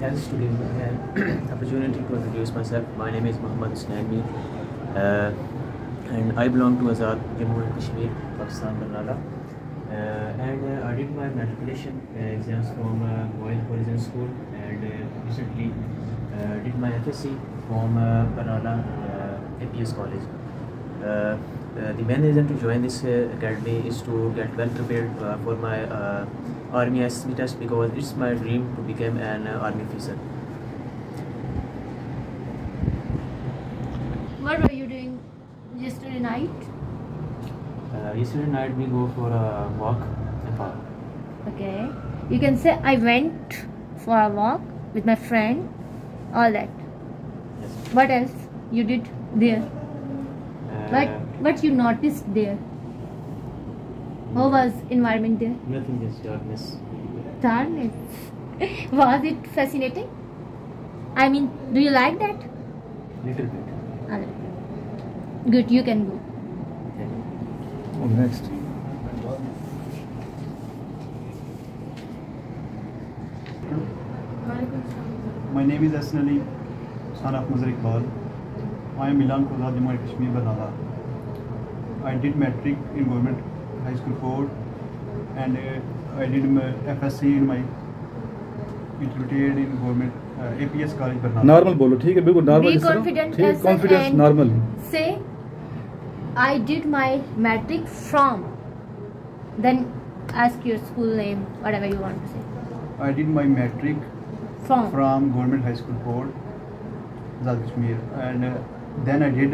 Thanks to give me an opportunity to introduce myself. My name is Muhammad Husnain and I belong to Azad Jammu and Kashmir, Pakistan, Barnala. I did my matriculation exams from Royal Horizon School and recently did my FSc from Barnala APS College. The main reason to join this academy is to get well prepared for my Army SSB test, because it's my dream to become an Army officer. What were you doing yesterday night? Yesterday night we go for a walk in park. Okay. You can say I went for a walk with my friend. All that. Yes. What else you did there? What you noticed there? How was environment there? Nothing, just darkness. Darkness. Was it fascinating? I mean, do you like that? Little bit. Alright. Good, you can go. Okay. Next. My name is Hassan Ali, son of Mazhar Iqbal. I belong to Azad Jammu and Kashmir, Barnala. I did matric in Government High School Code, and I did my FSc in my intermediate in Government APS College, Barnala. Normal बोलो, ठीक है, बिल्कुल normal. Be confident. ठीक, confidence normal. Say, I did my matric from. Then ask your school name, whatever you want to say. I did my matric From. Government High School Code, Azad Kashmir, and then I did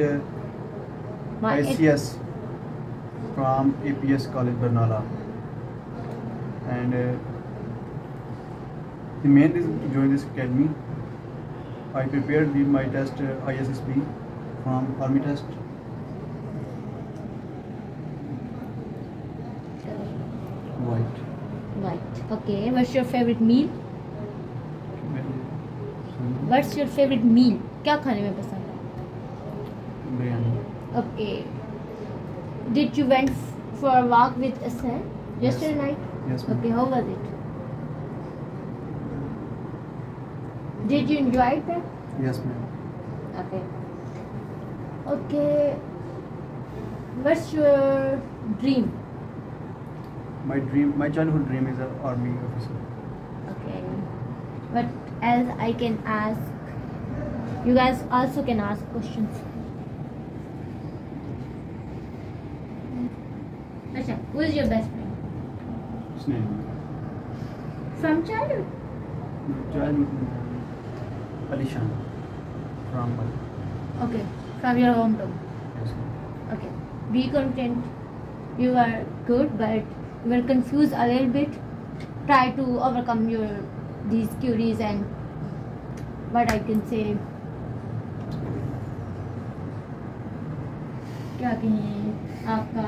My ICS from APS College, Barnala. And the main reason to join this academy, I prepared my test ISSB from Army test. White. Right. Okay. What's your favorite meal? What's your favorite meal? क्या खाने में पसंद है? Biryani. Okay. Did you went for a walk with Hassan yesterday night? Yes, ma'am. Okay. How was it? Did you enjoy that? Yes, ma'am. Okay. Okay. What's your dream? My childhood dream is an army officer. Okay. What else I can ask? You guys also can ask questions. Acha, who is your best friend? Snail. From childhood? Childhood. Alishan. From Okay. From your hometown. yes, ma'am. Okay. Be content. You are good, but you are confused a little bit. Try to overcome these queries and what I can say. क्या कहें, आपका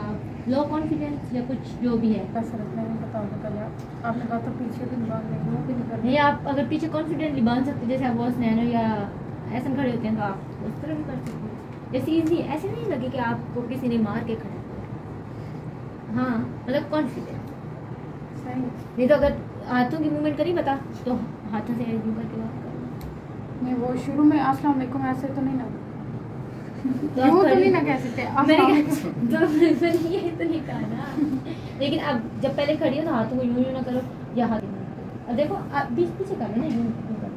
low confidence या कुछ जो भी है. आपने कहा था पीछे भी बांध लेंगे, वो भी नहीं करना. नहीं, आप अगर पीछे कॉन्फिडेंटली बांध सकते, जैसे आप बॉस नैनो या ऐसा खड़े होते हैं, तो आप उस तरह भी कर सकते हैं. जैसे ईजी, ऐसे नहीं लगे कि आपको किसी ने मार के खड़ा किया. हाँ, मतलब कॉन्फिडेंस. सही. नहीं तो अगर हाथों की मूवमेंट करी बता, तो हाथों से यूँ करके बात करना. नहीं, वो शुरू में अस्सलाम वालेकुम ऐसे तो नहीं ना, तो यूँ तो नहीं ना कह सकते. ये तो नहीं कहा ना. लेकिन अब जब पहले खड़ी हो तो हाथों को यूँ ना करो, या हाथ अब देखो, आप बीच पीछे कर लो ना, यूँ करो,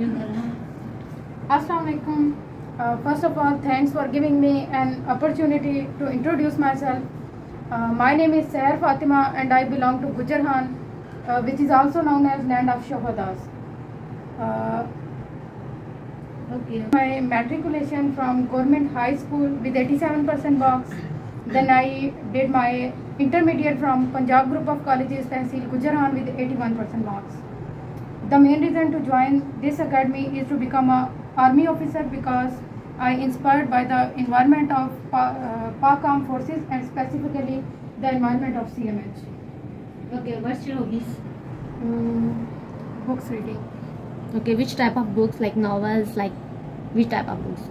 यूँ करो. Assalamu alaikum. First of all, thanks for giving me an opportunity to introduce myself. My name is Sair Fatima and I belong to Gujarhan, which is also known as land of Shohadas. Okay. My matriculation from Government High School with 87% marks. Then I did my intermediate from Punjab Group of Colleges, Tehsil Gujarhan with 81% marks. The main reason to join this academy is to become a army officer because I inspired by the environment of Pak Armed Forces and specifically the environment of CMH. Okay, what's your hobbies? Books reading. Okay, which type of books, like novels, like which type of books?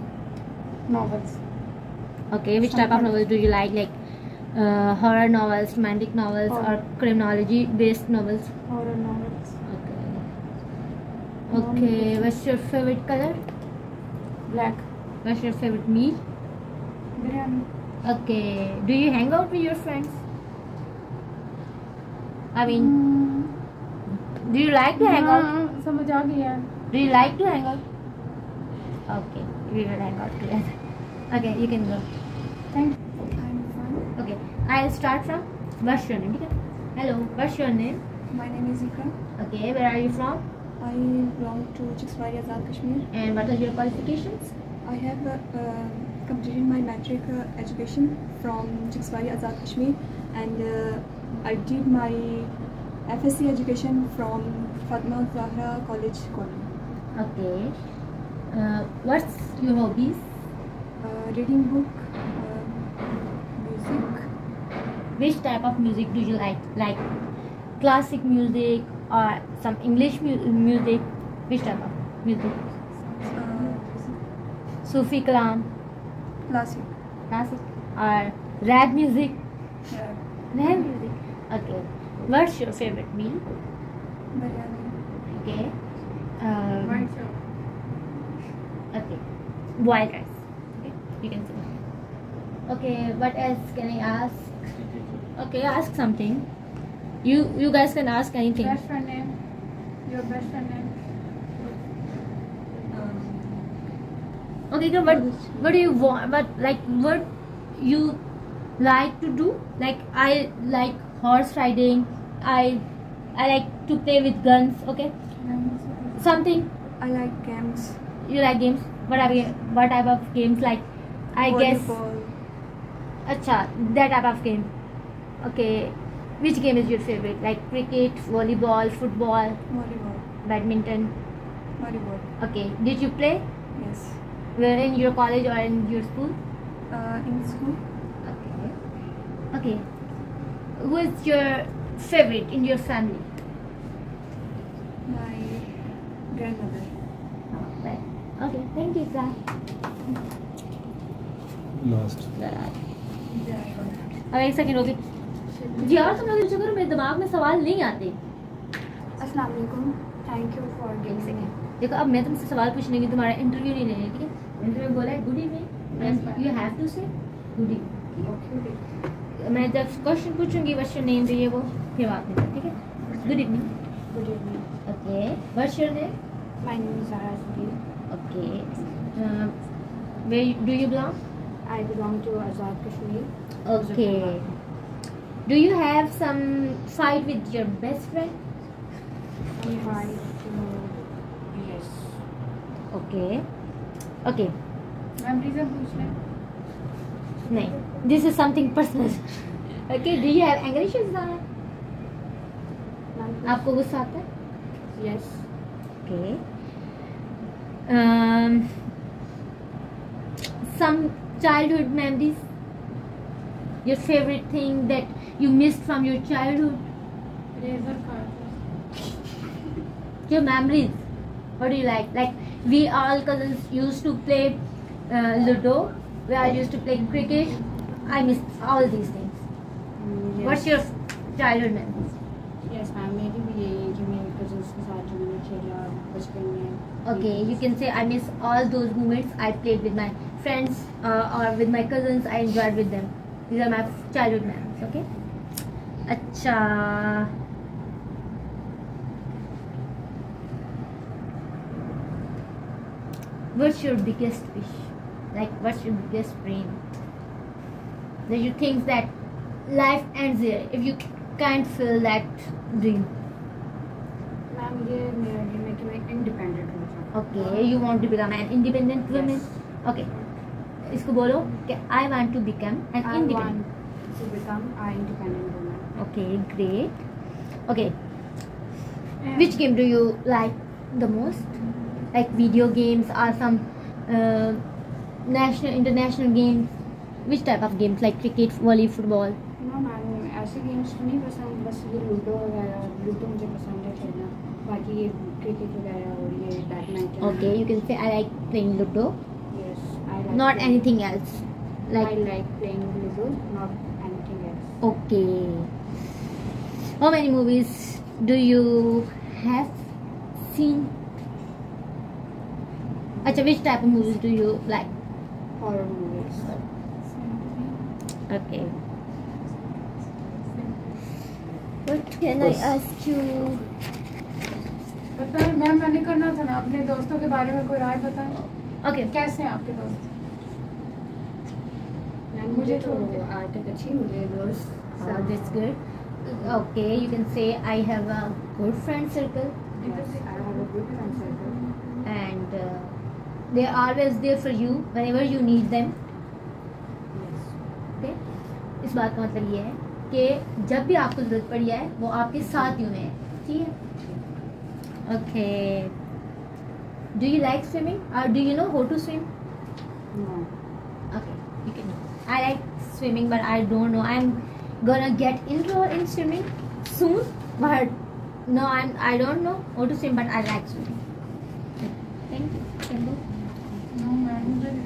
Novels. Okay, which type of novels do you like horror novels, romantic novels, or criminology based novels? Horror novels. Okay. Okay, what's your favorite color? Black. What's your favorite meal? Biryani. Okay, do you hang out with your friends? I mean, do you like to hang out? हाँ, समझ आ गया. Do you like to hang out? Okay, we will hang out together. Okay, you can go. Thank you. I'm fine. Okay, I'll start from what's your name? Okay. Hello, what's your name? My name is Ikra. Okay, where are you from? I belong to Chikswari Azad Kashmir. And what are your qualifications? I have completed my matric education from Chikswari Azad Kashmir, and I did my FSc education from Fatma Zahra College, Kolkata. Okay. What's your hobbies? Reading book, music. Which type of music do you like? Like classic music or some English music? Which type of music? Sufi kalam, Classic. classic, or rap music? Yeah. Rap music. Okay. What's your favorite meal? Biryani. Okay. White shirt. Okay. Boiled rice. Okay. You can say. Okay. What else can I ask? Okay, ask something. You guys can ask anything. Best friend name. Your best friend name. Okay, so what do you want? What you like to do? Like I like horse riding. I like to play with guns. Okay, something I like games. you like games. What type of games? Like I guess. Volleyball. Acha, that type of game. Okay, which game is your favorite? Like cricket, volleyball, football, Volleyball. badminton. Volleyball. Okay, did you play? Yes. Where in your college or in your school? In school. Okay. Okay. Who is your favorite in your family? My grandmother. Right. Okay. Thank you, sir. Last. अब एक second होगी जी और तुम लोग करो मेरे दिमाग में सवाल नहीं आते अस्सलाम वालेकुम. Thank you for एक giving me. सेकंड देखो अब मैं तुमसे सवाल पूछने की तुम्हारा इंटरव्यू नहीं लेने ठीक है मैंने तुम्हें बोला है good evening and you have to say good evening Okay. मैं जब क्वेश्चन पूछूंगी व्हाट्स योर नेम तो ये वो फिर बात नहीं ठीक है good evening Good evening. Okay what's your name My name is Zahra Sadiq. Okay where do you belong I belong to Azad Kashmir. Okay. Do you have some fight with your best friend? Yes. Okay. Okay. Ma'am reason पूछ लें. नहीं. This is something personal. Okay. Do you have anger issues, Zara? आपको गुस्सा आता है? Yes. Okay. Some childhood memories. Your favorite thing that you missed from your childhood. Razor card. Your memories. What do you like? Like we all cousins used to play Ludo. We all used to play cricket. I miss all these things. Yes. What's your childhood memories? Yes, ma'am मेरी भी यही कि मेरे cousins के साथ जो मैंने खेला बचपन में. Okay, you can say I miss all those moments I played with my friends or with my cousins. I enjoyed with them. These are my childhood memories. Okay. अच्छा. What's your biggest wish? Like, what's your biggest dream? That you think that life ends here if you can't fill that dream. Ma'am ये मेरा dream है कि मैं independent हो जाऊँ. Okay, you want to become an independent woman. Yes. Okay. इसको बोलो कि I want to become an I independent. want to become an independent woman. Okay, great. Okay. Which game do you like the most? Like video games or some national, international games? Which type of games? Like cricket, volley, football? ना ma'am ऐसे games तो नहीं पसंद, बस ये ludo वगैरह. Ludo मुझे पसंद है खेलना. बाकी ये क्रिकेट वगैरह और ये badminton. Okay, you can say I like playing Ludo. Yes, I like. Not playing- anything else. I like playing Ludo, not anything else. Okay. How many movies do you have seen? अच्छा, which type of movies do you like? Horror movies. Okay. What can I ask you? बताएं ma'am, मैंने करना था ना, अपने दोस्तों के बारे में कोई राय बताएं। Okay. कैसे हैं आपके दोस्त? मुझे तो आज तक अच्छी मुझे दोस्त That's good. Okay, you can say I have a good friend circle, Yes, I have a good friend circle. and they are always there for you whenever you need them. Yes. Okay? इस बात का मतलब ये है कि जब भी आपको जरूरत पड़ी है वो आपके साथ ही हुए हैं, ठीक है? Okay. Do you like swimming or do you know how to swim? No. Okay, you can. I like swimming, but I don't know. I'm gonna get enrolled in swimming soon, but no, I don't know how to swim, but I like swimming. Thank you. Thank you. No, ma'am मुझे